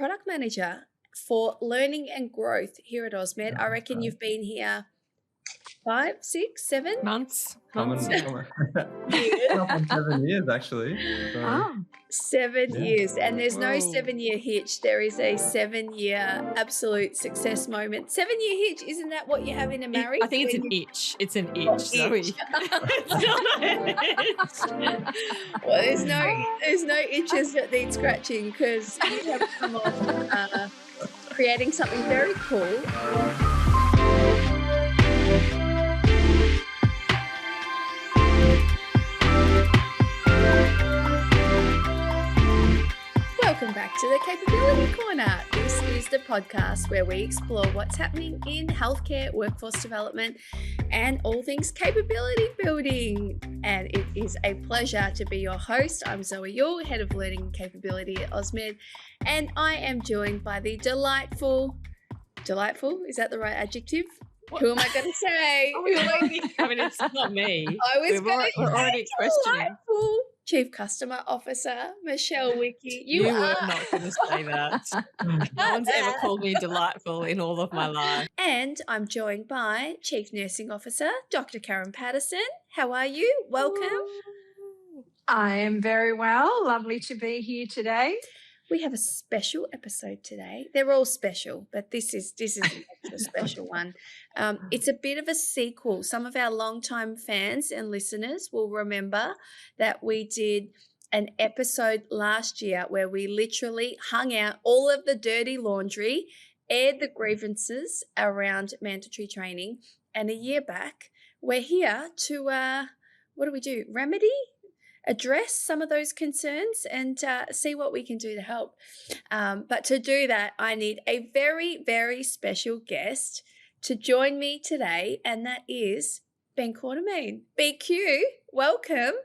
product manager for learning and growth here at Ausmed. I reckon you've been here 5, 6, 7 months. Coming up on 7 years, actually. So, 7 years, and there's no Whoa. 7-year hitch. There is a 7-year absolute success moment. 7-year hitch, isn't that what you have in a marriage? I think it's an itch. It's an itch, Zoe. itch. It's not an itch. Well, there's no itches that need scratching, because you have come off creating something very cool. Welcome back to the Capability Corner. This is the podcast where we explore what's happening in healthcare, workforce development, and all things capability building. And it is a pleasure to be your host. I'm Zoe Yule, Head of Learning and Capability at Ausmed, and I am joined by the delightful, is that the right adjective? What? Who am I going to say? I mean, it's not me. We're already questioning. Delightful Chief Customer Officer, Michelle Wicky. You were not going to say that. No one's ever called me delightful in all of my life. And I'm joined by Chief Nursing Officer, Dr. Karen Patterson. How are you? Welcome. I am very well. Lovely to be here today. We have a special episode today. They're all special, but this is an extra special one. It's a bit of a sequel. Some of our longtime fans and listeners will remember that we did an episode last year where we literally hung out all of the dirty laundry, aired the grievances around mandatory training, and a year back, we're here to, remedy? Address some of those concerns and see what we can do to help. But to do that, I need a very, very special guest to join me today, and that is Ben Quartermaine. BQ, welcome.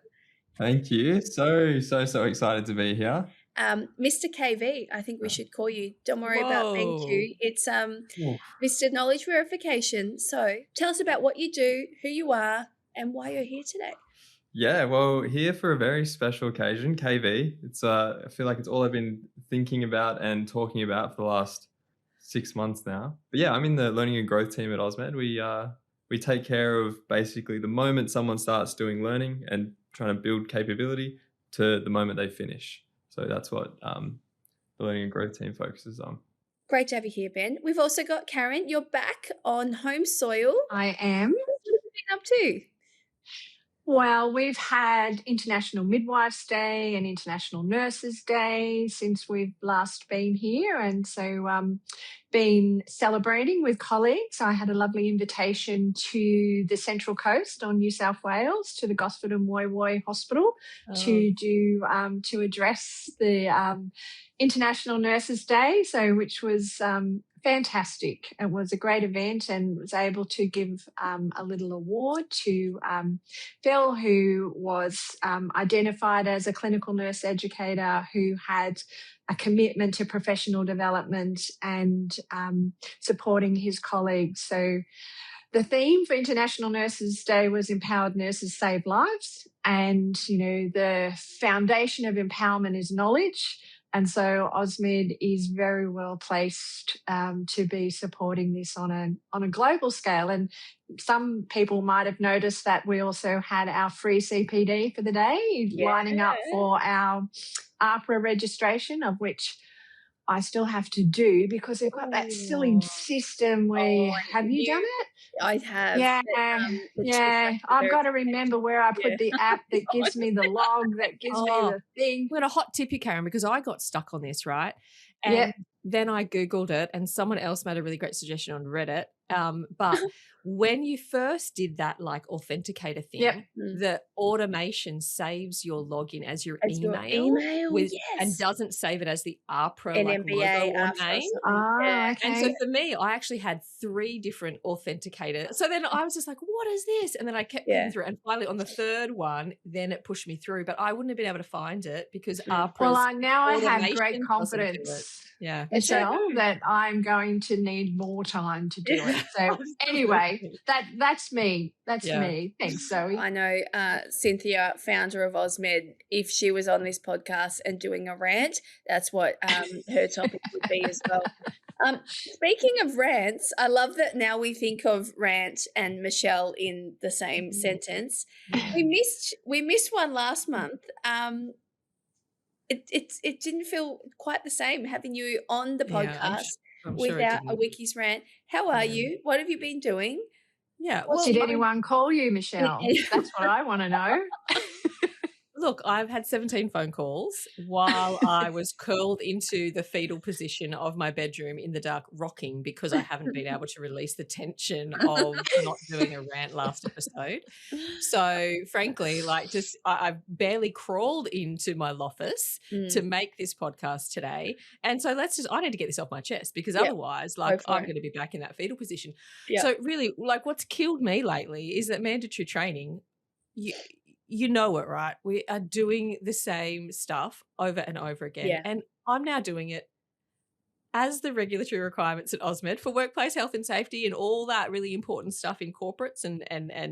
Thank you. So excited to be here. Mr. KV, I think we should call you. Don't worry about BQ. It's Mr. Knowledge Verification. So tell us about what you do, who you are, and why you're here today. Yeah, well, here for a very special occasion, KV. It's I feel like it's all I've been thinking about and talking about for the last 6 months now. But yeah, I'm in the learning and growth team at Ausmed. We take care of basically the moment someone starts doing learning and trying to build capability to the moment they finish. So that's what the learning and growth team focuses on. Great to have you here, Ben. We've also got Karen. You're back on home soil. I am. What have you been up to? Well, we've had International Midwives Day and International Nurses Day since we've last been here, and so been celebrating with colleagues. I had a lovely invitation to the Central Coast on New South Wales, to the Gosford and Woy Woy Hospital to address the International Nurses Day, which was fantastic. It was a great event, and was able to give a little award to Phil, who was identified as a clinical nurse educator who had a commitment to professional development and supporting his colleagues. So the theme for International Nurses Day was Empowered Nurses Save Lives. And, you know, the foundation of empowerment is knowledge. And so Ausmed is very well placed to be supporting this on a global scale. And some people might have noticed that we also had our free CPD for the day, lining up for our AHPRA registration, of which I still have to do because they've got that silly system where have you done it? I have. Yeah. I've got to remember where I put the app that gives me the log, that gives me the thing. I'm going to hot tip you, Karen, because I got stuck on this, right? And then I Googled it, and someone else made a really great suggestion on Reddit. But when you first did that like authenticator thing, the automation saves your login as your email and doesn't save it as the AHPRA MBA logo or name. Okay. And so for me, I actually had 3 different authenticators. So then I was just like, what is this? And then I kept going through, and finally on the 3rd one, then it pushed me through. But I wouldn't have been able to find it because AHPRA's now I have great confidence. Yeah. That's right. Michelle, that I'm going to need more time to do it. So anyway, that's me. That's Yeah. me. Thanks, Zoe. I know Cynthia, founder of Ausmed, if she was on this podcast and doing a rant, that's what her topic would be as well. Speaking of rants, I love that now we think of Rant and Michelle in the same sentence. We missed one last month. It didn't feel quite the same having you on the Yeah, podcast I'm sure it without a didn't. Wicky's rant. How are you? What have you been doing? Yeah. What's Well, Did anyone call you, Michelle? That's what I want to know. look, I've had 17 phone calls while I was curled into the fetal position of my bedroom in the dark, rocking because I haven't been able to release the tension of not doing a rant last episode. So, frankly, like I've barely crawled into my office to make this podcast today. And so I need to get this off my chest because otherwise, like, I'm going to be back in that fetal position. Yep. So really, like, what's killed me lately is that mandatory training, you know it, right? We are doing the same stuff over and over again. Yeah. And I'm now doing it as the regulatory requirements at Ausmed for workplace health and safety and all that really important stuff in corporates and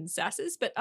SASs. But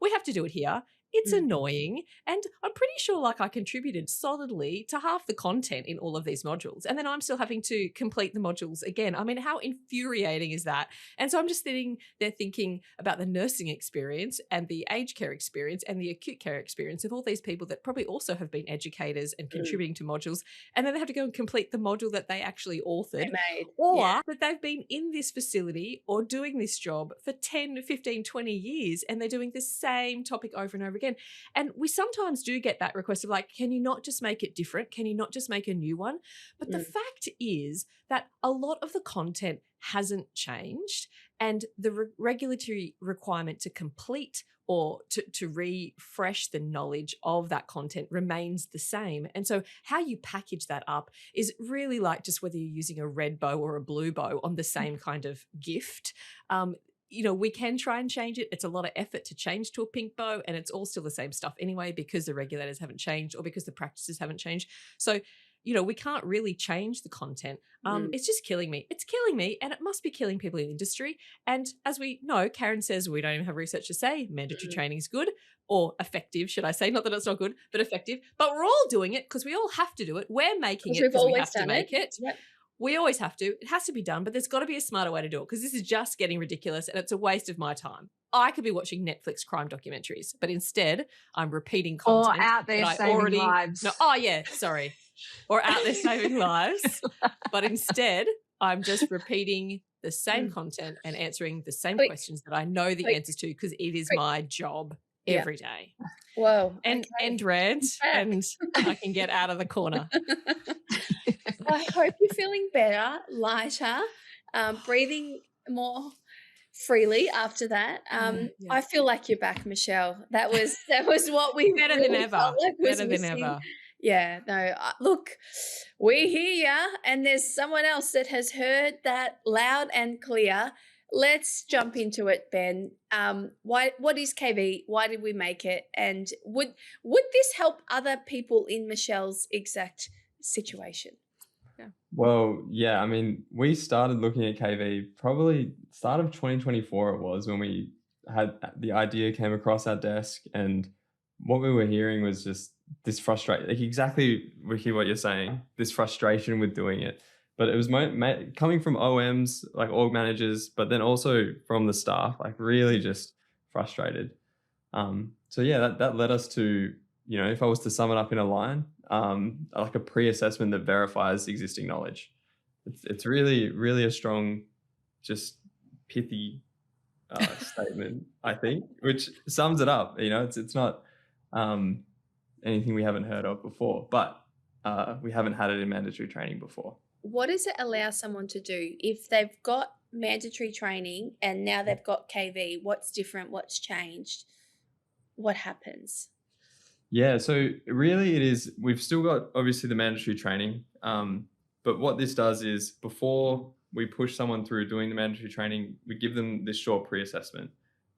we have to do it here. It's annoying. And I'm pretty sure like I contributed solidly to half the content in all of these modules. And then I'm still having to complete the modules again. I mean, how infuriating is that? And so I'm just sitting there thinking about the nursing experience and the aged care experience and the acute care experience of all these people that probably also have been educators and contributing to modules. And then they have to go and complete the module that they actually authored. Or that they've been in this facility or doing this job for 10, 15, 20 years and they're doing the same topic over and over again. And we sometimes do get that request of like, can you not just make it different? Can you not just make a new one? But the fact is that a lot of the content hasn't changed and the regulatory requirement to complete or to refresh the knowledge of that content remains the same. And so how you package that up is really like just whether you're using a red bow or a blue bow on the same kind of gift. We can try and change it. It's a lot of effort to change to a pink bow and it's all still the same stuff anyway because the regulators haven't changed or because the practices haven't changed. So, we can't really change the content. It's just killing me. It's killing me and it must be killing people in the industry. And as we know, Karen says we don't even have research to say mandatory training is good or effective, should I say. Not that it's not good, but effective. But we're all doing it because we all have to do it. We're making it because we have to make it. Yep. We always have to. It has to be done, but there's got to be a smarter way to do it because this is just getting ridiculous and it's a waste of my time. I could be watching Netflix crime documentaries, but instead I'm repeating content. Or out there saving lives. Or out there saving lives. But instead I'm just repeating the same content and answering the same questions that I know the answers to because it is my job every day. Whoa. And rant and I can get out of the corner. I hope you're feeling better, lighter, breathing more freely after that. I feel like you're back, Michelle. That was what we better really than ever. felt like was Better than missing. ever. Yeah, no, look, we hear ya, and there's someone else that has heard that loud and clear. Let's jump into it, Ben. What is KV? Why did we make it? And would this help other people in Michelle's exact situation? Well, yeah, I mean, we started looking at KV probably start of 2024 it was when we had the idea came across our desk and what we were hearing was just this frustration, like exactly, Wicky, what you're saying, this frustration with doing it. But it was coming from OMs, like org managers, but then also from the staff, like really just frustrated. So yeah, that led us to, if I was to sum it up in a line, like a pre-assessment that verifies existing knowledge. It's really, really a strong, just pithy statement, I think, which sums it up. It's not anything we haven't heard of before, but we haven't had it in mandatory training before. What does it allow someone to do if they've got mandatory training and now they've got KV? What's different? What's changed? What happens? Yeah, so really it is, we've still got obviously the mandatory training, but what this does is before we push someone through doing the mandatory training, we give them this short pre-assessment.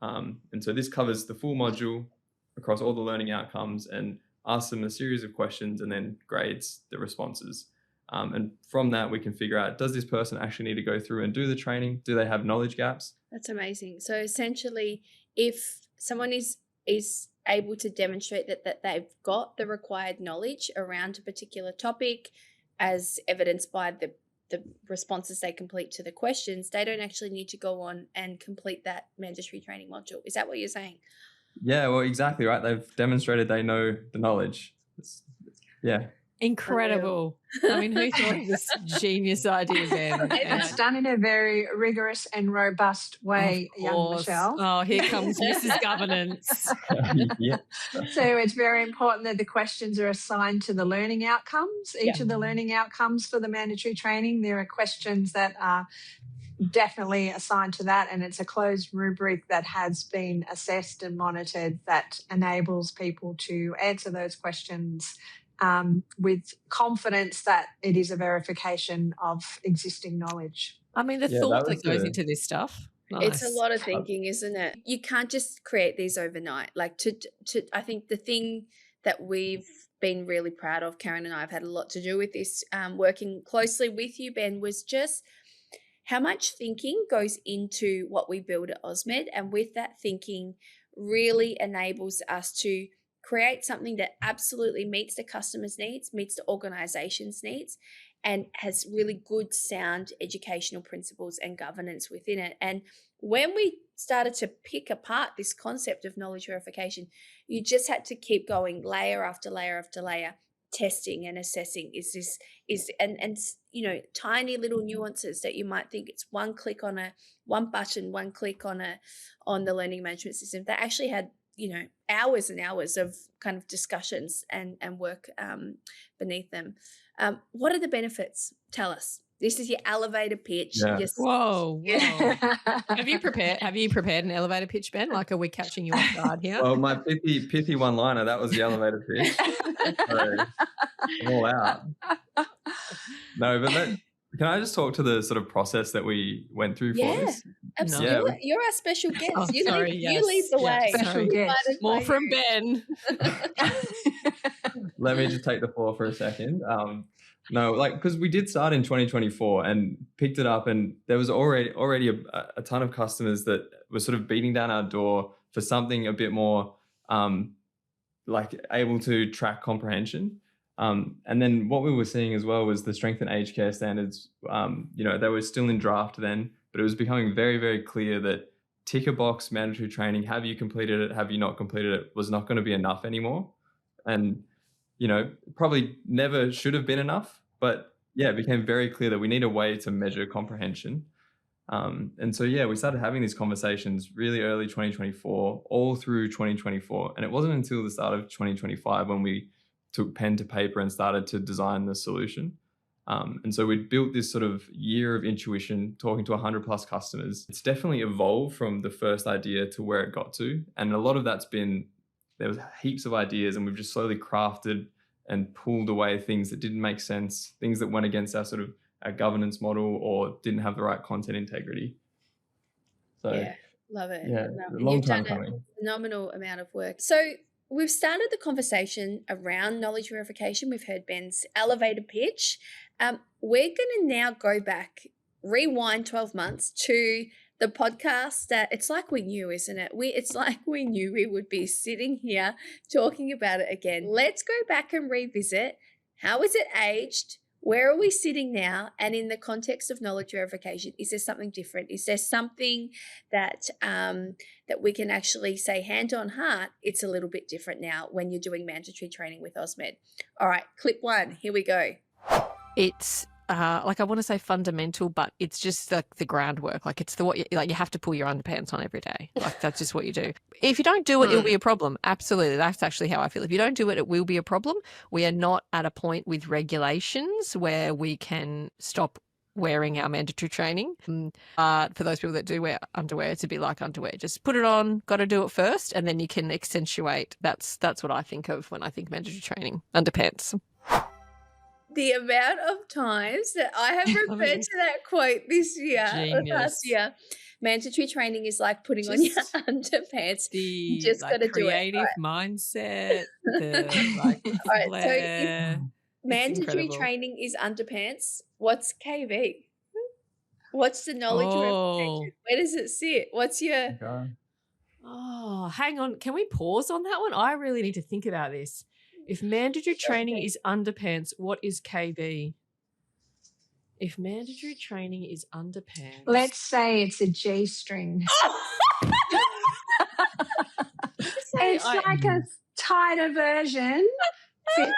And so this covers the full module across all the learning outcomes and asks them a series of questions and then grades the responses. And from that, we can figure out, does this person actually need to go through and do the training? Do they have knowledge gaps? That's amazing. So essentially, if someone is able to demonstrate that they've got the required knowledge around a particular topic, as evidenced by the responses they complete to the questions, they don't actually need to go on and complete that mandatory training module. Is that what you're saying? Yeah, well, exactly right. They've demonstrated they know the knowledge. Yeah. Incredible. I mean, who thought of this genius idea, Ben? It's done in a very rigorous and robust way, young Michelle. Oh, here comes Mrs. Governance. Yeah. So it's very important that the questions are assigned to the learning outcomes. Each of the learning outcomes for the mandatory training, there are questions that are definitely assigned to that, and it's a closed rubric that has been assessed and monitored that enables people to answer those questions with confidence that it is a verification of existing knowledge. I mean, the thought that goes into this stuff. Nice. It's a lot of thinking, isn't it? You can't just create these overnight. Like I think the thing that we've been really proud of, Karen and I have had a lot to do with this, working closely with you, Ben, was just how much thinking goes into what we build at Ausmed, and with that thinking really enables us to create something that absolutely meets the customer's needs, meets the organization's needs, and has really good, sound educational principles and governance within it. And when we started to pick apart this concept of knowledge verification, you just had to keep going layer after layer after layer, testing and assessing. And you know, tiny little nuances that you might think it's one click on one button, one click on the learning management system, that actually had, you know, hours and hours of kind of discussions and work beneath them. What are the benefits? Tell us. This is your elevator pitch. Yeah. Yes. Whoa. Have you prepared an elevator pitch, Ben? Like, are we catching you off guard here? Well, my pithy one-liner, that was the elevator pitch. So, I'm all out. No, but can I just talk to the sort of process that we went through for this? Absolutely. Yeah. You're our special guest. You lead the way. Special guest. More from Ben. Let me just take the floor for a second. No, like, because we did start in 2024 and picked it up, and there was already a ton of customers that were sort of beating down our door for something a bit more like able to track comprehension. And then what we were seeing as well was the strength and aged care standards. You know, they were still in draft then, but it was becoming very, very clear that ticker box mandatory training, have you completed it, have you not completed it, was not going to be enough anymore. And, you know, probably never should have been enough, but yeah, it became very clear that we need a way to measure comprehension. And so, yeah, we started having these conversations really early 2024, all through 2024. And it wasn't until the start of 2025 when we took pen to paper and started to design the solution. And so we built this sort of year of intuition, talking to 100 plus customers. It's definitely evolved from the first idea to where it got to. And a lot of that's been, there was heaps of ideas, and we've just slowly crafted and pulled away things that didn't make sense, things that went against our sort of our governance model or didn't have the right content integrity. So yeah, love it. Yeah, love a long You've time done coming. A phenomenal amount of work. So we've started the conversation around knowledge verification. We've heard Ben's elevator pitch. We're going to now go back, rewind 12 months to the podcast that it's like we knew, isn't it? It's like we knew we would be sitting here talking about it again. Let's go back and revisit. How is it aged? Where are we sitting now? And in the context of knowledge verification, is there something different? Is there something that that we can actually say hand on heart, it's a little bit different now when you're doing mandatory training with Ausmed? All right, clip one, here we go. It's like, I want to say fundamental, but it's just like the groundwork. Like, it's like you have to pull your underpants on every day. Like, that's just what you do. If you don't do it, it'll be a problem. Absolutely. That's actually how I feel. If you don't do it, it will be a problem. We are not at a point with regulations where we can stop wearing our mandatory training. For those people that do wear underwear, it's a bit like underwear. Just put it on, got to do it first, and then you can accentuate. That's what I think of when I think mandatory training. Underpants. The amount of times that I have referred to that quote this year, or past year, mandatory training is like putting on your underpants. You just got to do it. Creative mindset. The, like, all right, mandatory incredible. training is underpants. What's KV? What's the knowledge reputation? Where does it sit? What's your... Okay. Oh, hang on. Can we pause on that one? I really need to think about this. If mandatory training is underpants, what is KB? If mandatory training is underpants. Let's say it's a G-string. It's like a tighter version, fits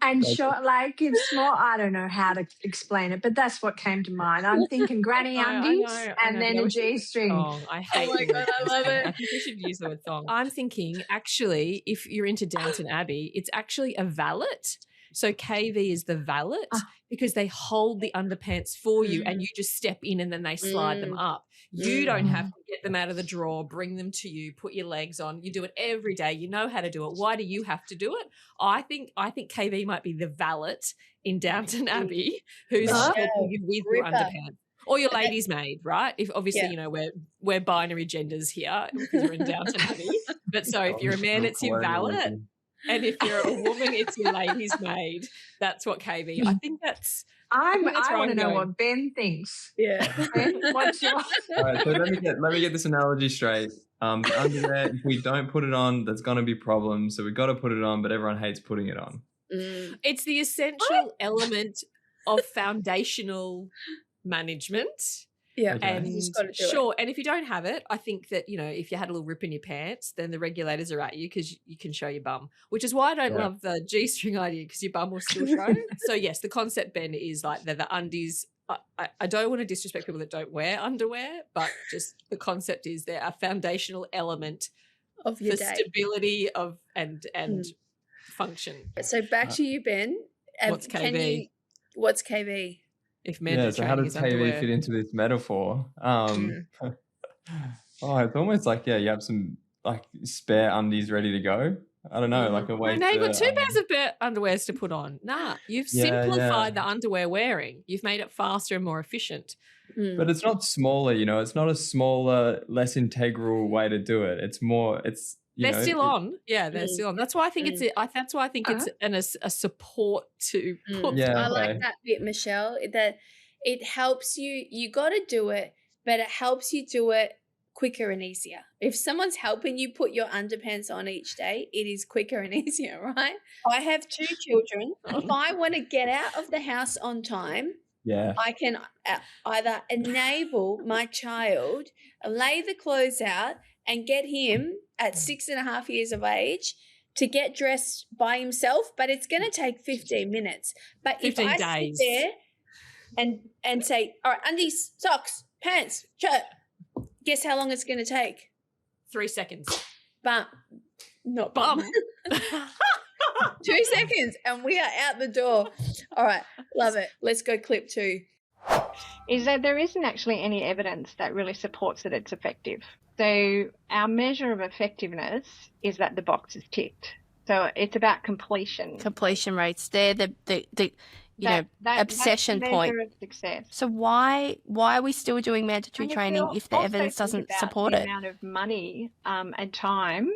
and short, like it's more, I don't know how to explain it, but that's what came to mind. I'm thinking granny undies and then a G-string. I hate my God, I love it. I think we should use the word thong. I'm thinking, actually, if you're into Downton Abbey, it's actually a valet. So KV is the valet because they hold the underpants for you and you just step in and then they slide them up. You don't have to get them out of the drawer, bring them to you, put your legs on. You do it every day. You know how to do it. Why do you have to do it? I think KV might be the valet in Downton Abbey who's helping you with your underpants. Or your lady's maid, right? If obviously, you know, we're binary genders here because we're in Downton Abbey. But so if you're a man, it's your valet. And if you're a woman, it's your lady's maid. That's what KB. I think that's... I want to know what Ben thinks. Yeah. Ben, what's your... All right, so let me get this analogy straight. The underwear, if we don't put it on, there's going to be problems. So we've got to put it on, but everyone hates putting it on. It's the essential element of foundational management. Yeah. Okay. And it. And if you don't have it, I think that, you know, if you had a little rip in your pants, then the regulators are at you because you can show your bum, which is why I don't love the G-string idea because your bum will still show. So, yes, the concept, Ben, is like the undies. I don't want to disrespect people that don't wear underwear, but just the concept is they're a foundational element of your for stability of and function. So back to you, Ben. What's KB? What's KB? If mandatory so how does KV fit into this metaphor? It's almost like, you have some like spare undies ready to go. I don't know, like a way you've got two pairs of underwears to put on. Nah, you've simplified the underwear wearing. You've made it faster and more efficient. But it's not smaller, you know, it's not a smaller, less integral way to do it. It's more, they're still on. Yeah, they're still on. That's why I think it's a support to put. I like that bit, Michelle, that it helps you. You got to do it, but it helps you do it quicker and easier. If someone's helping you put your underpants on each day, it is quicker and easier, right? I have 2 children. If I want to get out of the house on time, I can either enable my child, lay the clothes out and get him at 6.5 years of age to get dressed by himself, but it's going to take 15 minutes. But 15 if I days. sit there and say, all right, undies, socks, pants, shirt, guess how long it's going to take? 3 seconds. But not bum. 2 seconds and we are out the door. All right, love it. Let's go clip 2. Is that there isn't actually any evidence that really supports that it's effective. So our measure of effectiveness is that the box is ticked. So it's about completion. Completion rates. They're the obsession point. Of success. So why are we still doing mandatory training if the evidence doesn't support it? The amount of money and time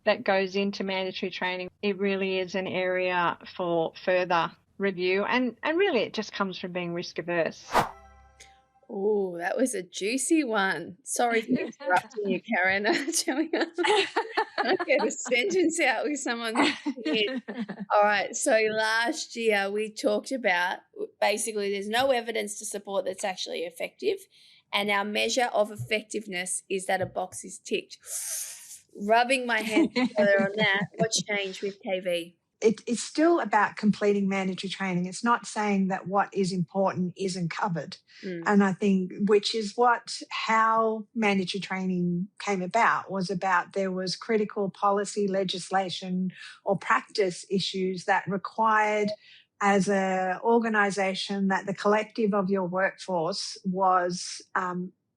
that goes into mandatory training, it really is an area for further review, and really it just comes from being risk averse. Oh, that was a juicy one. Sorry for interrupting you, Karen. I get a sentence out with someone's head. All right. So last year we talked about basically there's no evidence to support that's actually effective. And our measure of effectiveness is that a box is ticked. Rubbing my hands together on that. What's changed with KV? It's still about completing mandatory training. It's not saying that what is important isn't covered. And I think, which is how mandatory training came about, was about there was critical policy, legislation or practice issues that required as an organisation that the collective of your workforce was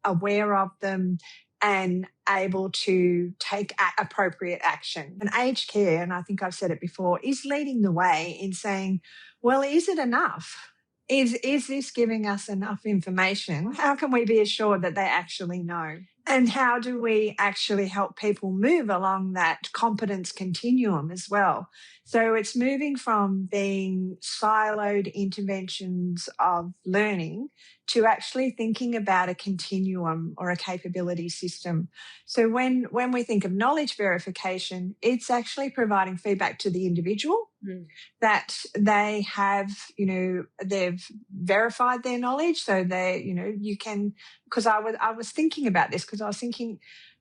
aware of them and able to take appropriate action. And aged care, and I think I've said it before, is leading the way in saying, well, is it enough? is this giving us enough information? How can we be assured that they actually know? And how do we actually help people move along that competence continuum as well? So it's moving from being siloed interventions of learning to actually thinking about a continuum or a capability system. So when we think of knowledge verification, it's actually providing feedback to the individual that they have, they've verified their knowledge. So they, you can, because I was thinking about this, because I was thinking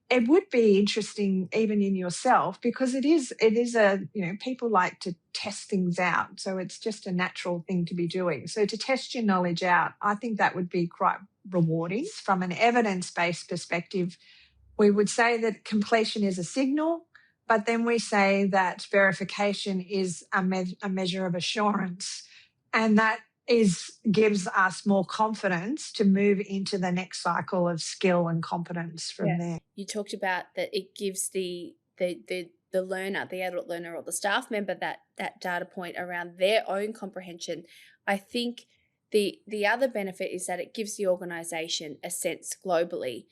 it would be interesting even in yourself, because it is people like to test things out. So it's just a natural thing to be doing. So to test your knowledge out, I think that would be quite rewarding. From an evidence-based perspective, we would say that completion is a signal, but then we say that verification is a measure of assurance. And that gives us more confidence to move into the next cycle of skill and competence from there. You talked about that it gives the learner, the adult learner or the staff member that data point around their own comprehension. I think the other benefit is that it gives the organisation a sense globally.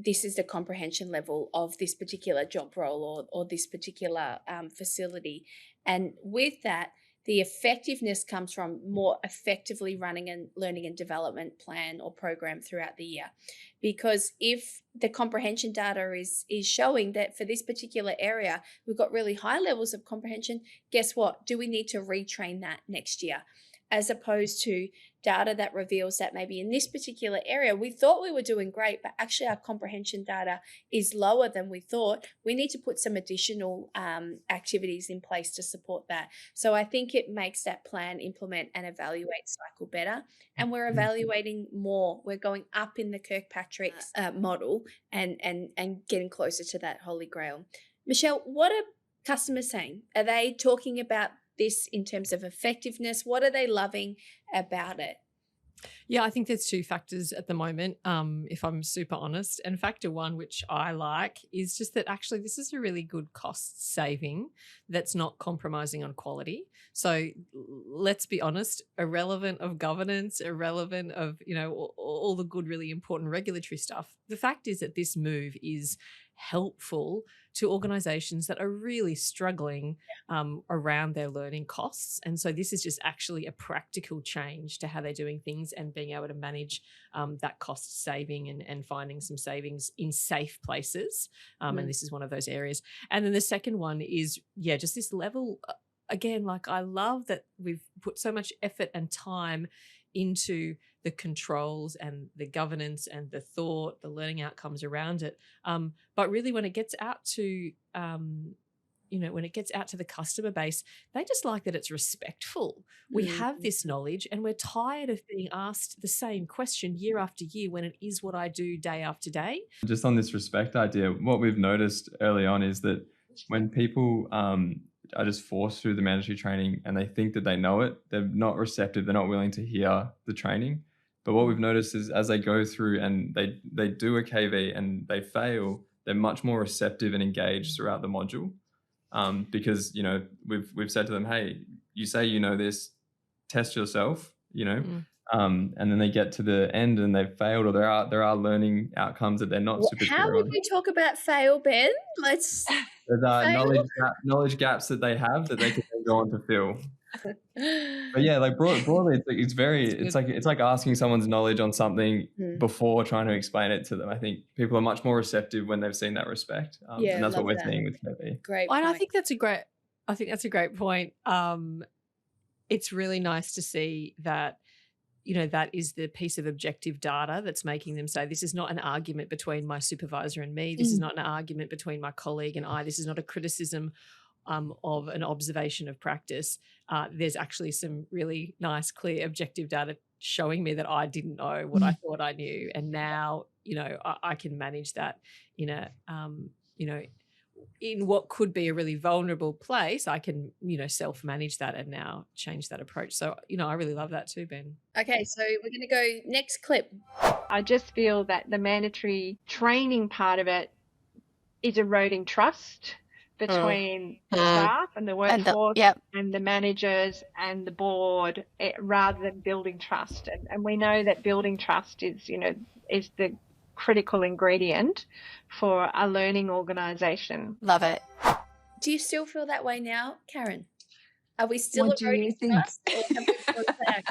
This is the comprehension level of this particular job role or this particular facility. And with that, the effectiveness comes from more effectively running a learning and development plan or program throughout the year. Because if the comprehension data is showing that for this particular area, we've got really high levels of comprehension, guess what? Do we need to retrain that next year? As opposed to data that reveals that maybe in this particular area, we thought we were doing great, but actually our comprehension data is lower than we thought. We need to put some additional activities in place to support that. So I think it makes that plan, implement and evaluate cycle better. And we're evaluating more. We're going up in the Kirkpatrick's model and getting closer to that holy grail. Michelle, what are customers saying? Are they talking about this in terms of effectiveness? What are they loving about it? Yeah, I think there's two factors at the moment, if I'm super honest. And factor one, which I like, is just that actually this is a really good cost saving that's not compromising on quality. So let's be honest, irrelevant of governance, irrelevant of, all the good, really important regulatory stuff. The fact is that this move is helpful to organisations that are really struggling around their learning costs. And so this is just actually a practical change to how they're doing things and being able to manage that cost saving and finding some savings in safe places. And this is one of those areas. And then the second one is, just this level, again, like I love that we've put so much effort and time into the controls and the governance and the thought, the learning outcomes around it. But really when it gets out to, when it gets out to the customer base, they just like that it's respectful. We have this knowledge and we're tired of being asked the same question year after year when it is what I do day after day. Just on this respect idea, what we've noticed early on is that when people are just forced through the mandatory training and they think that they know it, they're not receptive, they're not willing to hear the training. But what we've noticed is as they go through and they do a KV and they fail, they're much more receptive and engaged throughout the module. Because, we've said to them, hey, you say you know this, test yourself, and then they get to the end and they've failed, or there are learning outcomes that they're not super clear on. How would we talk about fail, Ben? Let's There's knowledge gaps that they have that they can then go on to fill. But yeah, like broadly, it's like asking someone's knowledge on something before trying to explain it to them. I think people are much more receptive when they've seen that respect, and that's what we're seeing with KV. Great. And I think that's a great point. It's really nice to see that. That is the piece of objective data that's making them say, this is not an argument between my supervisor and me. This is not an argument between my colleague and I. This is not a criticism of an observation of practice. There's actually some really nice, clear, objective data showing me that I didn't know what I thought I knew. And now, I can manage that in what could be a really vulnerable place. I can, self-manage that and now change that approach. So, I really love that too, Ben. Okay, so we're going to go next clip. I just feel that the mandatory training part of it is eroding trust between the staff and the workforce and the managers and the board, rather than building trust. And we know that building trust is the critical ingredient for a learning organisation. Love it. Do you still feel that way now, Karen? Are we still What do you think? trust, or have we brought it back?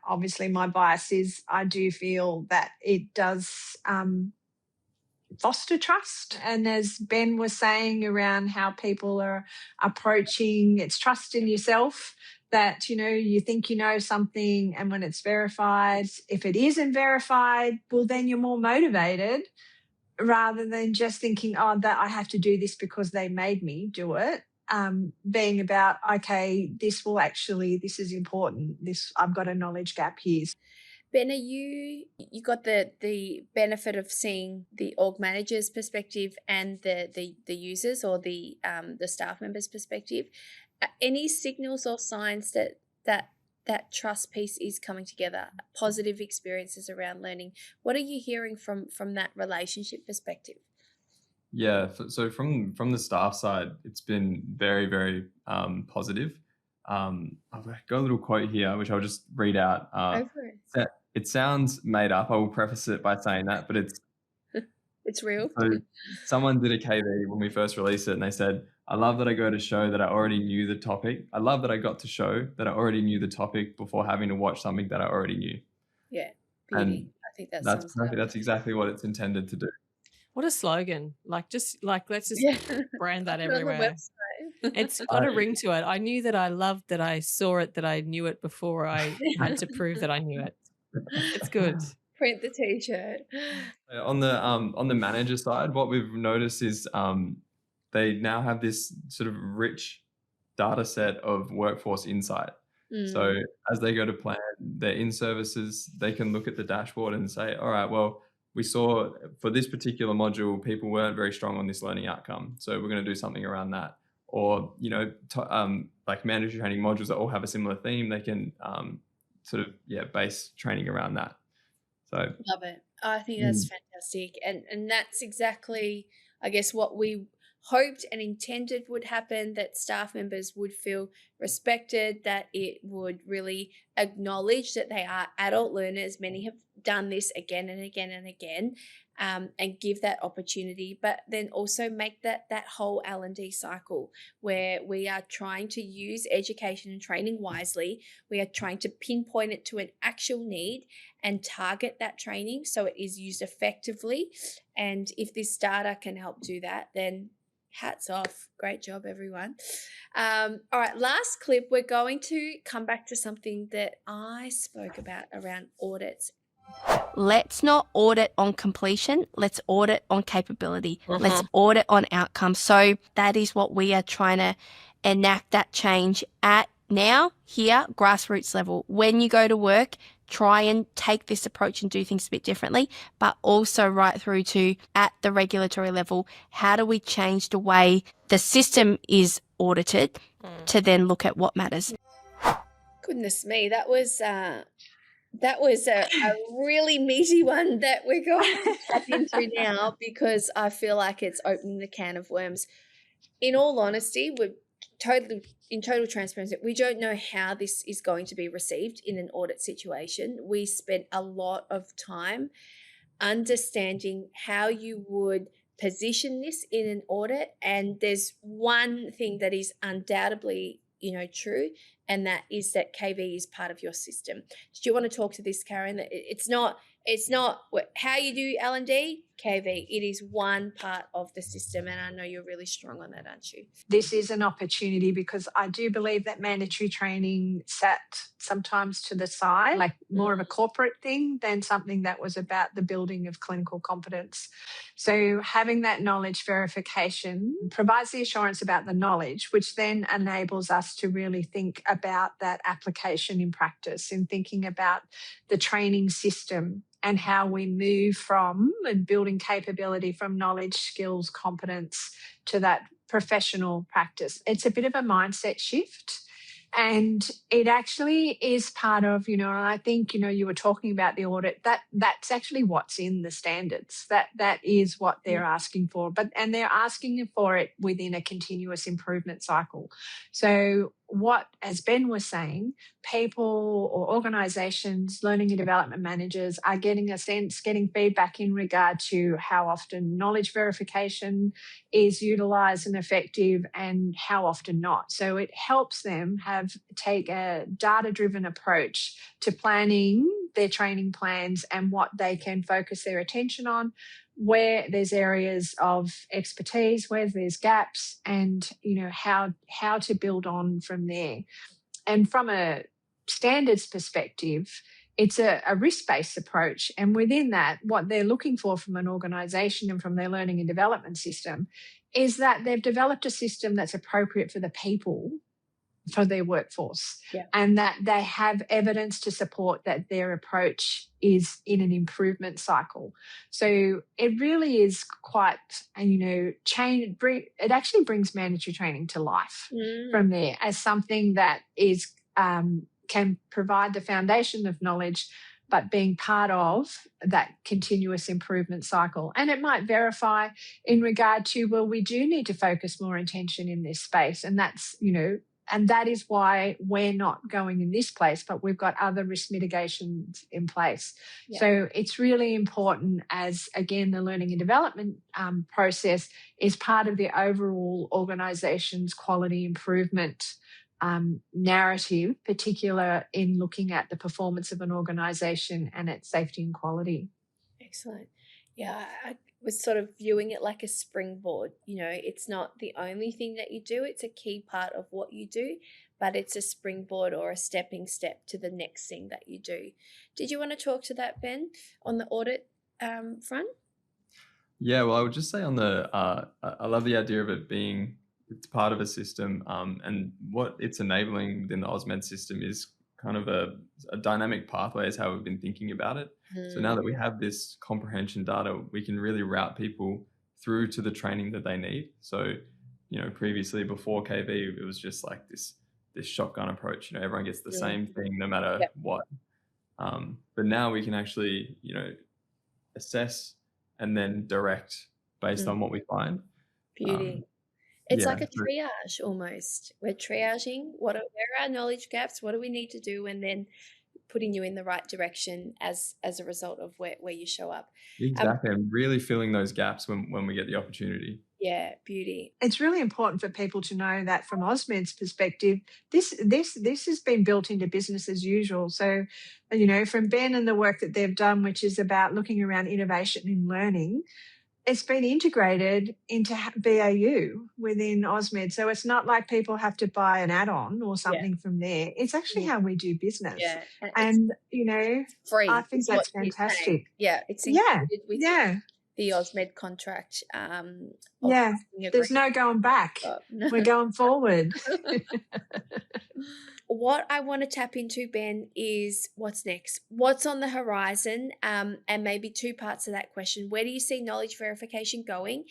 Obviously, my bias is I do feel that it does foster trust. And as Ben was saying around how people are approaching, it's trust in yourself, that, you think you know something, and when it's verified, if it isn't verified, well, then you're more motivated rather than just thinking, that I have to do this because they made me do it. Being about, okay, this is important. I've got a knowledge gap here. Ben, you got the benefit of seeing the org manager's perspective and the users or the staff members' perspective. Any signals or signs that trust piece is coming together, positive experiences around learning? What are you hearing from that relationship perspective? Yeah, so from the staff side, it's been very, very positive. I've got a little quote here, which I'll just read out. Go for it. It sounds made up. I will preface it by saying that, but it's real. So someone did a KV when we first released it, and they said, "I love that I go to show that I already knew the topic. I love that I got to show that I already knew the topic before having to watch something that I already knew." Yeah, beauty. And I think that's perfect. That's exactly what it's intended to do. What a slogan. Let's just brand that everywhere. It's got a ring to it. I knew that I loved that I saw it, that I knew it before I had to prove that I knew it. It's good. Print the t-shirt. On the manager side, what we've noticed is they now have this sort of rich data set of workforce insight. So as they go to plan their in-services, they can look at the dashboard and say, all right, well, we saw for this particular module, people weren't very strong on this learning outcome. So we're going to do something around that. Or, like mandatory training modules that all have a similar theme, they can base training around that. So love it. I think that's fantastic. And that's exactly, I guess, what we hoped and intended would happen, that staff members would feel respected, that it would really acknowledge that they are adult learners. Many have done this again and again and again, and give that opportunity, but then also make that whole L&D cycle where we are trying to use education and training wisely. We are trying to pinpoint it to an actual need and target that training so it is used effectively. And if this data can help do that, then hats off. Great job, everyone. All right, last clip, we're going to come back to something that I spoke about around audits. Let's not audit on completion. Let's audit on capability. Let's audit on outcomes. So that is what we are trying to enact that change at now, here, grassroots level. When you go to work, try and take this approach and do things a bit differently, but also right through to at the regulatory level, how do we change the way the system is audited to then look at what matters? Goodness me, that was a really meaty one that we're going to tap into now, because I feel like it's opening the can of worms. In all honesty, in total transparency, we don't know how this is going to be received in an audit situation. We spent a lot of time understanding how you would position this in an audit, and there's one thing that is undoubtedly true, and that is that KV is part of your system. Did you want to talk to this, Karen? That it's not how you do L&D, KV. It is one part of the system, and I know you're really strong on that, aren't you? This is an opportunity, because I do believe that mandatory training sat sometimes to the side, like more of a corporate thing than something that was about the building of clinical competence. So having that knowledge verification provides the assurance about the knowledge, which then enables us to really think about that application in practice, and thinking about the training system and how we move from and building capability from knowledge, skills, competence to that professional practice. It's a bit of a mindset shift. And it actually is part of, and I think, you were talking about the audit, that's actually what's in the standards. That is what they're asking for. And they're asking for it within a continuous improvement cycle. So what, as Ben was saying, people or organisations, learning and development managers are getting feedback in regard to how often knowledge verification is utilised and effective and how often not. So it helps them take a data-driven approach to planning their training plans and what they can focus their attention on, where there's areas of expertise, where there's gaps, and how to build on from there. And from a standards perspective, it's a risk-based approach. And within that, what they're looking for from an organisation and from their learning and development system is that they've developed a system that's appropriate for the people, for their workforce, and that they have evidence to support that their approach is in an improvement cycle. So it really is quite, it actually brings mandatory training to life from there as something that is can provide the foundation of knowledge, but being part of that continuous improvement cycle. And it might verify in regard to, well, we do need to focus more attention in this space. And that's, and that is why we're not going in this place, but we've got other risk mitigations in place. Yeah. So it's really important as, again, the learning and development process is part of the overall organisation's quality improvement narrative, particular in looking at the performance of an organisation and its safety and quality. Excellent. Yeah, I was sort of viewing it like a springboard. It's not the only thing that you do. It's a key part of what you do, but it's a springboard or a stepping step to the next thing that you do. Did you want to talk to that, Ben, on the audit front? Yeah, well, I would just say on the, I love the idea of it being, it's part of a system, and what it's enabling within the Ausmed system is kind of a dynamic pathway is how we've been thinking about it. So now that we have this comprehension data, we can really route people through to the training that they need. So, previously before KV, it was just like this shotgun approach. Everyone gets the same thing no matter what. But now we can actually, assess and then direct based on what we find. Beauty. It's like a triage almost. We're triaging where are our knowledge gaps, what do we need to do, and then putting you in the right direction as a result of where you show up. Exactly, and really filling those gaps when we get the opportunity. Yeah, beauty. It's really important for people to know that from Ausmed's perspective, this has been built into business as usual. So, from Ben and the work that they've done, which is about looking around innovation in learning, it's been integrated into BAU within Ausmed. So it's not like people have to buy an add-on or something from there. It's actually how we do business. Yeah. And, free. I think that's fantastic. Yeah. It's included with the Ausmed contract. There's no going back. We're going forward. What I want to tap into, Ben, is what's next? What's on the horizon? And maybe two parts of that question. Where do you see knowledge verification going?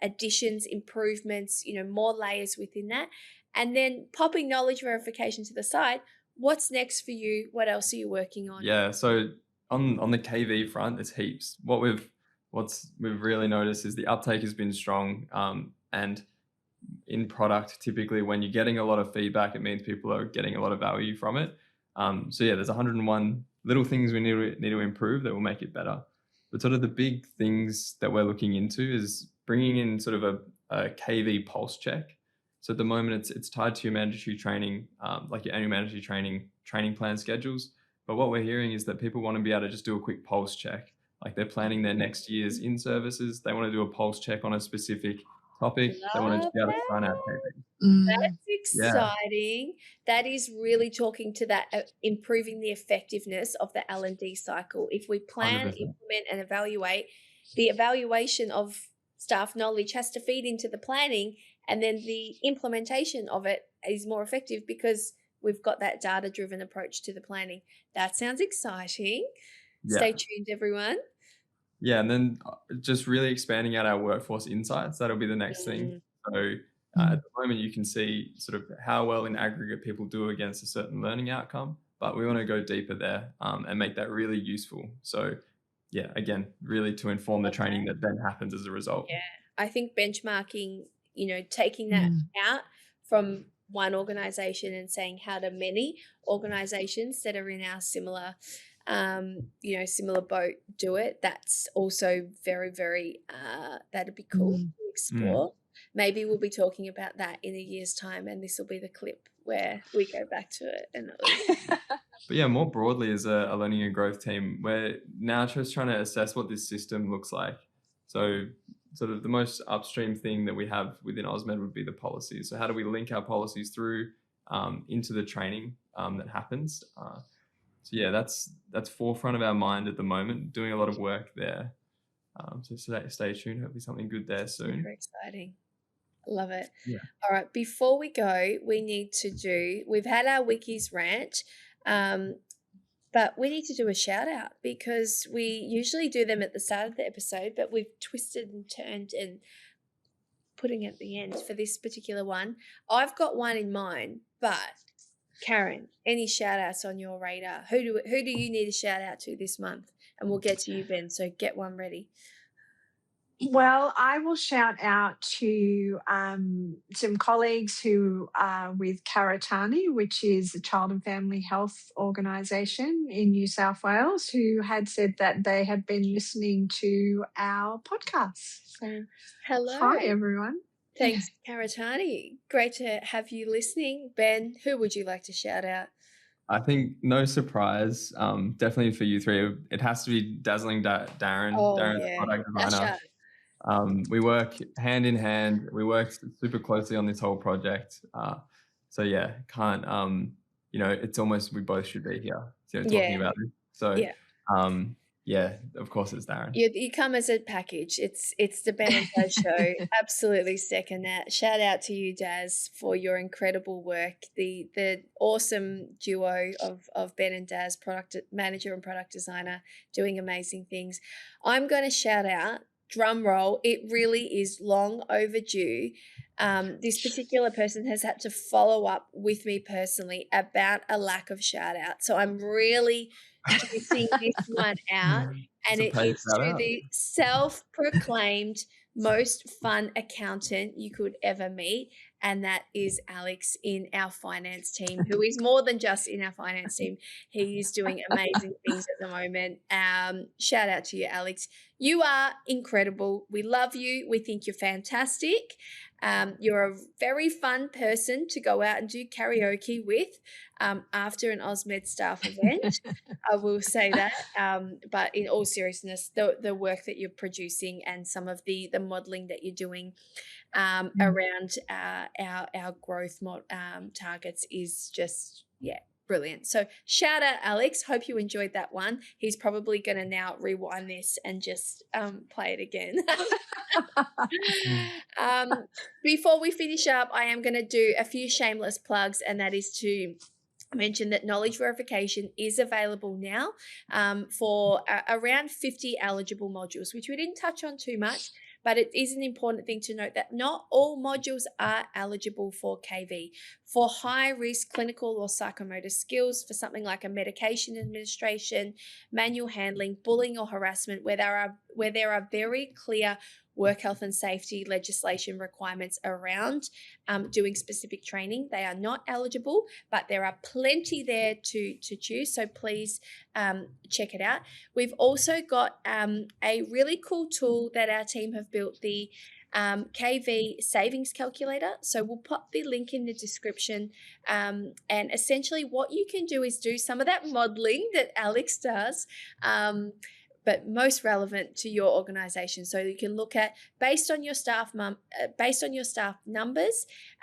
Additions, improvements, more layers within that. And then popping knowledge verification to the side, what's next for you? What else are you working on? Yeah, so on the KV front, it's heaps. What we've really noticed is the uptake has been strong, and in product, typically when you're getting a lot of feedback, it means people are getting a lot of value from it. There's 101 little things we need to improve that will make it better. But sort of the big things that we're looking into is bringing in sort of a KV pulse check. So at the moment, it's tied to your mandatory training, like your annual mandatory training plan schedules. But what we're hearing is that people want to be able to just do a quick pulse check. Like they're planning their next year's in-services. They want to do a pulse check on a specific topic. They want to just be able to sign out KV. That's exciting. That is really talking to that, improving the effectiveness of the L&D cycle. If we plan, 100%. Implement and evaluate, the evaluation of staff knowledge has to feed into the planning, and then the implementation of it is more effective because we've got that data-driven approach to the planning. That sounds exciting. Yeah. Stay tuned, everyone. Yeah, and then just really expanding out our workforce insights. That'll be the next thing. So At the moment, you can see sort of how well in aggregate people do against a certain learning outcome, but we want to go deeper there and make that really useful. So yeah, again, really to inform the training that then happens as a result. Yeah, I think benchmarking, taking that out from one organization and saying how do many organizations that are in our similar similar boat do it. That's also very, very, that'd be cool to explore. Maybe we'll be talking about that in a year's time, and this will be the clip where we go back to it. But yeah, more broadly as a learning and growth team, we're now just trying to assess what this system looks like. So sort of the most upstream thing that we have within Ausmed would be the policies. So how do we link our policies through into the training that happens? So yeah, that's forefront of our mind at the moment, doing a lot of work there. So stay tuned. Hopefully something good there soon. Very exciting. Love it. Yeah. All right. Before we go, we've had our Wikis rant, but we need to do a shout out because we usually do them at the start of the episode, but we've twisted and turned and putting it at the end for this particular one. I've got one in mind, but Karen, any shout outs on your radar? Who do you need a shout out to this month? And we'll get to you, Ben. So get one ready. Well, I will shout out to some colleagues who are with Karatani, which is a child and family health organisation in New South Wales, who had said that they had been listening to our podcast. So, hello. Hi, everyone. Thanks, Karatani. Great to have you listening. Ben, who would you like to shout out? I think no surprise, definitely for you three, it has to be Dazzling Darren. Darren's product designer. We work hand in hand. We work super closely on this whole project. So yeah, can't, it's almost, we both should be here, talking about it. So yeah, of course it's Darren. You come as a package. It's the Ben and Daz show. Absolutely second that. Shout out to you, Daz, for your incredible work. The awesome duo of Ben and Daz, product manager and product designer, doing amazing things. I'm going to shout out, drum roll, it really is long overdue. This particular person has had to follow up with me personally about a lack of shout out. So I'm really juicing this one out, and it is to the self-proclaimed most fun accountant you could ever meet, and that is Alex in our finance team, who is more than just in our finance team. He is doing amazing things at the moment. Shout out to you, Alex. You are incredible. We love you. We think you're fantastic. You're a very fun person to go out and do karaoke with after an Ausmed staff event. I will say that. But in all seriousness, the work that you're producing and some of the modelling that you're doing around our growth targets is just, brilliant. So shout out, Alex. Hope you enjoyed that one. He's probably going to now rewind this and just play it again. Before we finish up, I am going to do a few shameless plugs, and that is to mention that knowledge verification is available now for around 50 eligible modules, which we didn't touch on too much. But it is an important thing to note that not all modules are eligible for KV. For high-risk clinical or psychomotor skills, for something like a medication administration, manual handling, bullying or harassment, where there are very clear work health and safety legislation requirements around doing specific training, they are not eligible, but there are plenty there to choose. So please check it out. We've also got a really cool tool that our team have built, the KV savings calculator. So we'll pop the link in the description. And essentially what you can do is do some of that modeling that Alex does, but most relevant to your organization. So you can look at, based on your staff numbers,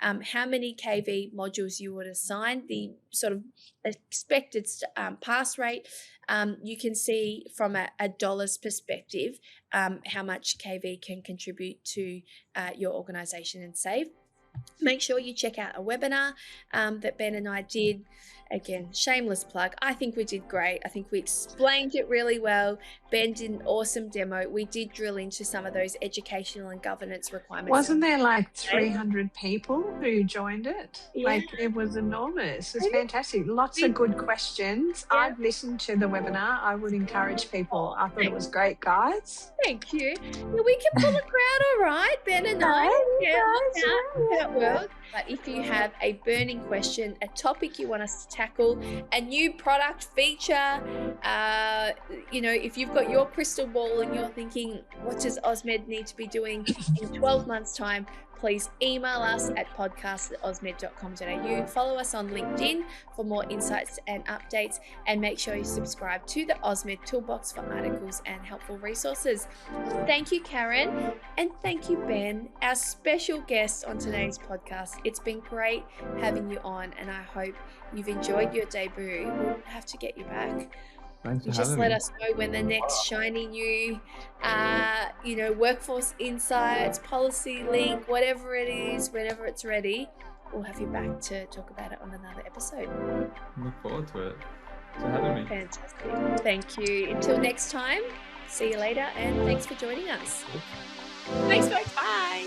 how many KV modules you would assign, the sort of expected pass rate. You can see from a dollars perspective how much KV can contribute to your organization and save. Make sure you check out a webinar that Ben and I did again, shameless plug. I think we did great. I think we explained it really well. Ben did an awesome demo. We did drill into some of those educational and governance requirements. Wasn't there like 300 people who joined it? Yeah. Like it was enormous. It's fantastic. Lots of good questions. Yeah. I've listened to the webinar. I would encourage people. I thought it was great, guys. Thank you. Yeah, we can pull a crowd, all right, Ben and I. Yeah, that works. But if you have a burning question, a topic you want us to tackle, a new product feature, if you've got your crystal ball and you're thinking, what does Ausmed need to be doing in 12 months' time, please email us at podcast@ausmed.com.au. Follow us on LinkedIn for more insights and updates, and make sure you subscribe to the Ausmed Toolbox for articles and helpful resources. Thank you, Karen, and thank you, Ben, our special guest on today's podcast. It's been great having you on, and I hope you've enjoyed your debut. We'll have to get you back. Thanks for Just having let me. us know when the next shiny new, workforce insights, policy link, whatever it is, whenever it's ready, we'll have you back to talk about it on another episode. Look forward to it. Thanks for having me. Fantastic. Thank you. Until next time, see you later, and thanks for joining us. Thanks, folks. Bye.